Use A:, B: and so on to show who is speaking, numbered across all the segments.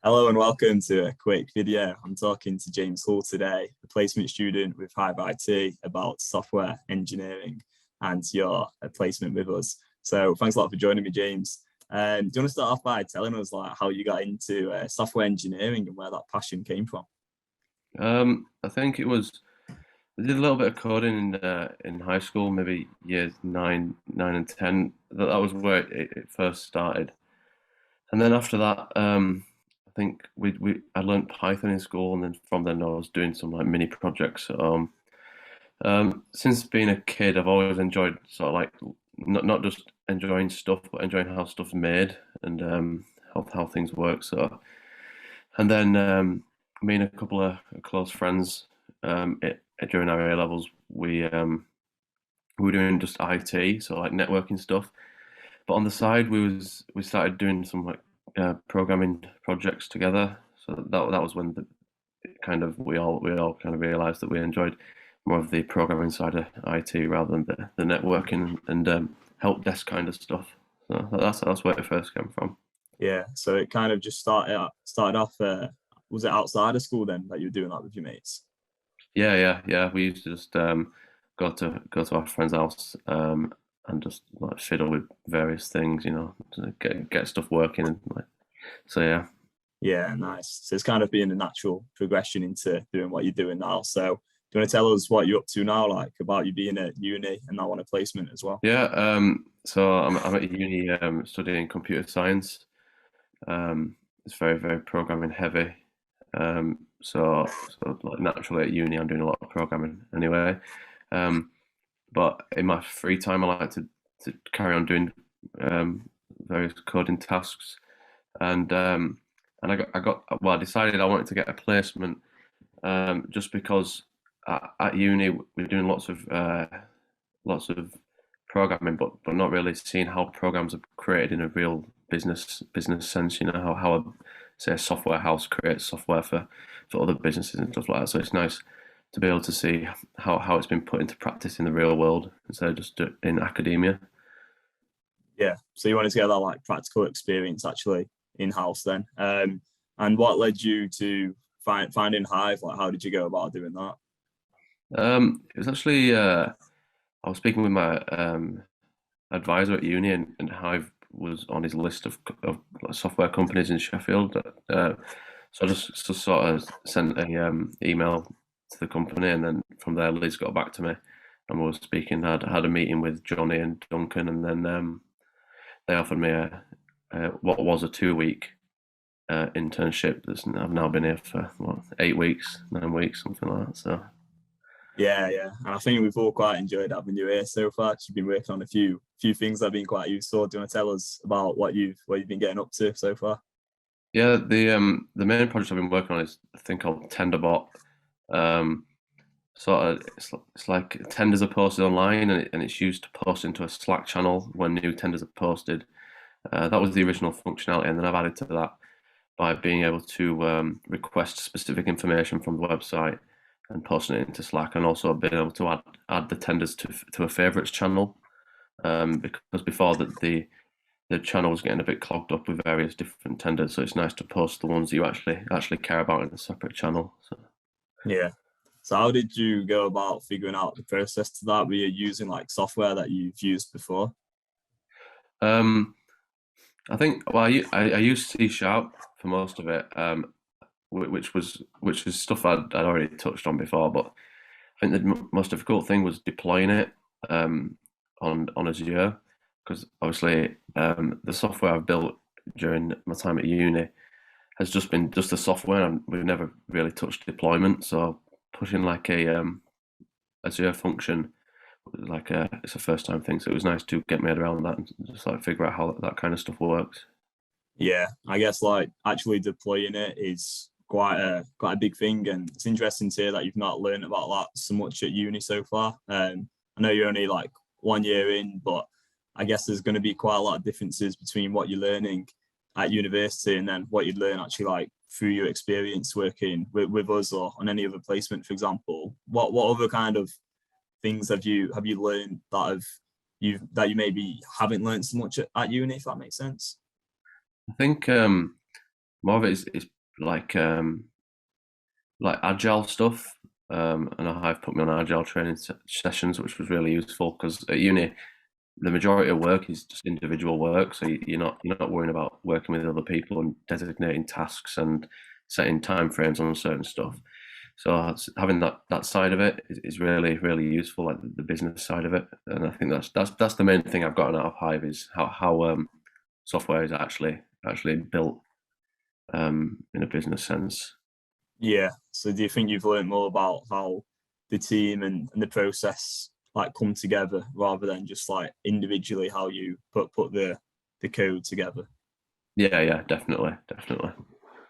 A: Hello and welcome to a quick video. I'm talking to James Hull today, a placement student with Hive IT about software engineering and your placement with us. So thanks a lot for joining me, James. Do you want to start off by telling us how you got into software engineering and where that passion came from?
B: I think I did a little bit of coding in high school, maybe years nine and 10. That was where it first started. And then after that, I think I learned Python in school, and then from then I was doing some like mini projects. Since being a kid, I've always enjoyed sort of like not just enjoying stuff, but enjoying how stuff's made and how things work. And then me and a couple of close friends during our A levels, we were doing just IT, so like networking stuff. But on the side, we started doing some like programming projects together. So that was when the kind of we all kind of realized that we enjoyed more of the programming side of IT rather than the networking and help desk kind of stuff. So that's where it first came from.
A: Yeah, so it kind of just started off. Was it outside of school then that you were doing that with your mates?
B: Yeah. We used to just go to our friend's house and just like fiddle with various things, to get stuff working and like so yeah.
A: Yeah, nice. So it's kind of been a natural progression into doing what you're doing now. So do you want to tell us what you're up to now, like about you being at uni and now on a placement as well?
B: Yeah, so I'm at uni studying computer science. It's very programming heavy. So like naturally at uni I'm doing a lot of programming anyway. Um, but in my free time I like to carry on doing various coding tasks and I decided I wanted to get a placement just because at uni we're doing lots of programming, but not really seeing how programs are created in a real business sense. You know how say a software house creates software for other businesses and stuff like that. So it's nice to be able to see how it's been put into practice in the real world instead of just in academia.
A: Yeah. So you wanted to get that like practical experience actually in house then. And what led you to finding Hive? Like, how did you go about doing that?
B: It was actually I was speaking with my advisor at uni, and Hive was on his list of software companies in Sheffield. So I just sort of sent a email to the company, and then from there, Liz got back to me, and we were speaking. Had a meeting with Johnny and Duncan, and then they offered me what was a 2 week internship. I've now been here for what 8 weeks, 9 weeks, something like that. So
A: Yeah. And I think we've all quite enjoyed having you here so far. You've been working on a few things that have been quite useful. Do you want to tell us about what you've been getting up to so far?
B: yeah, the main project I've been working on is a thing called Tenderbot. Um, it's like tenders are posted online, and it's used to post into a Slack channel when new tenders are posted. That was the original functionality, and then I've added to that by being able to request specific information from the website and posting it into Slack, and also being able to add the tenders to a favorites channel. Because before that the channel was getting a bit clogged up with various different tenders, so it's nice to post the ones that you actually care about in a separate channel. So.
A: Yeah. So how did you go about figuring out the process to that? Were you using like software that you've used before?
B: Um, I think well, I used C sharp for most of it, which is stuff I'd already touched on before. But I think the most difficult thing was deploying it on Azure, because obviously the software I've built during my time at uni has just been just the software, and we've never really touched deployment. So pushing like a Azure function it's a first time thing. So it was nice to get my head around that and just like figure out how that kind of stuff works.
A: Yeah, I guess like actually deploying it is quite a big thing, and it's interesting to hear that you've not learned about that so much at uni so far. I know you're only like 1 year in, but I guess there's going to be quite a lot of differences between what you're learning at university and then what you'd learn actually like through your experience working with us or on any other placement, for example. What other kind of things have you learned that you maybe haven't learned so much at uni, if that makes sense?
B: I think more of it is like agile stuff. And Hive put me on agile training sessions, which was really useful because at uni the majority of work is just individual work, so you're not worrying about working with other people and designating tasks and setting time frames on certain stuff. So having that side of it is really really useful, like the business side of it. And I think that's the main thing I've gotten out of Hive is how software is actually built in a business sense.
A: Yeah. So do you think you've learned more about how the team and the process like come together rather than just like individually how you put the code together?
B: Yeah, definitely.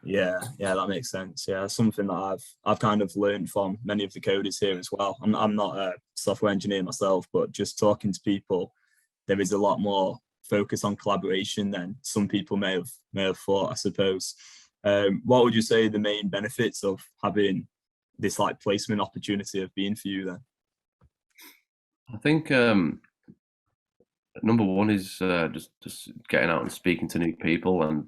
A: Yeah, that makes sense. Yeah, something that I've kind of learned from many of the coders here as well. I'm not a software engineer myself, but just talking to people, there is a lot more focus on collaboration than some people may have thought, I suppose. What would you say the main benefits of having this like placement opportunity have been for you then?
B: I think number one is just getting out and speaking to new people and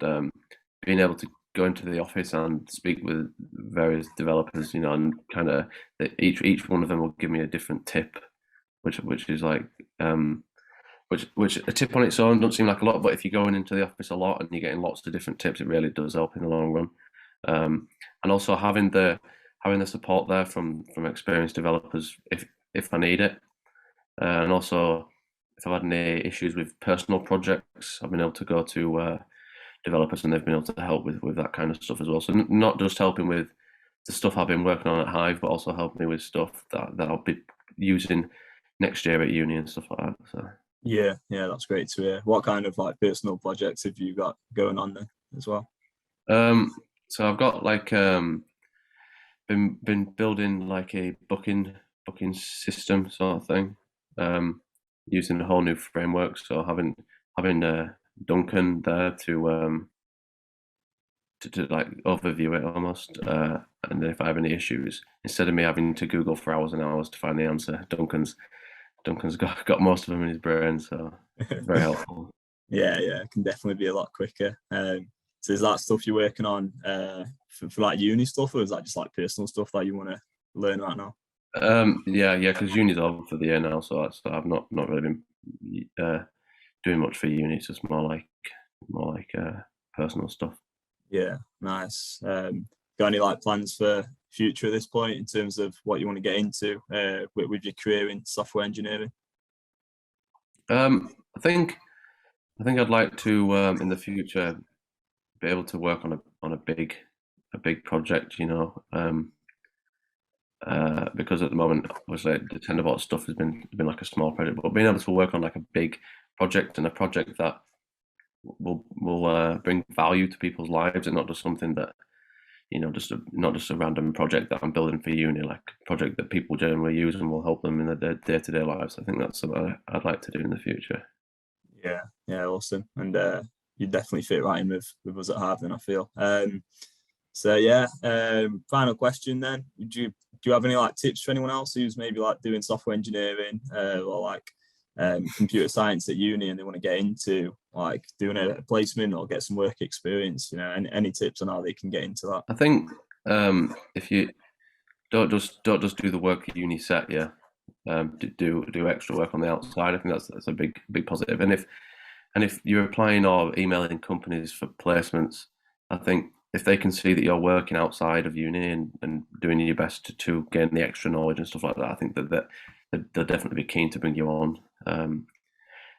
B: being able to go into the office and speak with various developers, and kind of each one of them will give me a different tip, which is like which a tip on its own doesn't seem like a lot, but if you're going into the office a lot and you're getting lots of different tips, it really does help in the long run. And also having the support there from experienced developers if I need it, and also if I've had any issues with personal projects, I've been able to go to developers and they've been able to help with that kind of stuff as well. So not just helping with the stuff I've been working on at Hive, but also helping me with stuff that I'll be using next year at uni and stuff like that. So
A: Yeah, that's great to hear. What kind of like personal projects have you got going on there as well?
B: So I've got like been building like a booking system sort of thing, using a whole new framework. So having Duncan there to like overview it almost, and then if I have any issues, instead of me having to Google for hours and hours to find the answer, Duncan's got most of them in his brain, so very helpful.
A: Yeah, it can definitely be a lot quicker. So is that stuff you're working on for like uni stuff, or is that just like personal stuff that you want to learn right now?
B: Yeah, because uni's over for the year now, so I've not really been doing much for uni. It's just more like personal stuff.
A: Yeah, nice. Got any like plans for future at this point in terms of what you want to get into with your career in software engineering?
B: I think I'd like to in the future be able to work on a big project, because at the moment, obviously, the Tenderbot stuff has been like a small project, but being able to work on like a big project and a project that will bring value to people's lives and not just something that not just a random project that I'm building for uni, like a project that people generally use and will help them in their day-to-day lives. I think that's something I'd like to do in the future.
A: Yeah, awesome. And you definitely fit right in with us at Hive, then I feel. So yeah, final question then. Do you have any like tips for anyone else who's maybe like doing software engineering or like computer science at uni and they want to get into like doing a placement or get some work experience? Any tips on how they can get into that?
B: I think if you don't just do the work at uni set, do extra work on the outside. I think that's a big positive. And if you're applying or emailing companies for placements, I think if they can see that you're working outside of uni and doing your best to gain the extra knowledge and stuff like that, I think that they'll definitely be keen to bring you on. And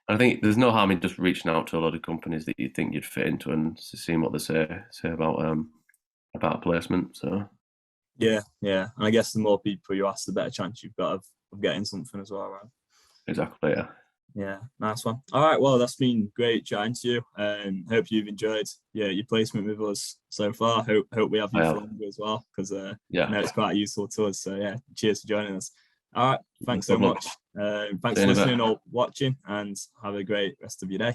B: I think there's no harm in just reaching out to a lot of companies that you think you'd fit into and seeing what they say about a placement. So
A: Yeah, and I guess the more people you ask, the better chance you've got of getting something as well, right?
B: exactly, yeah.
A: Yeah, nice one. All right, well, that's been great chatting to you. Hope you've enjoyed your placement with us so far. Hope we have you for longer as well, because I know it's quite useful to us. So yeah, cheers for joining us. All right, thanks so much. Thanks for listening or watching, and have a great rest of your day.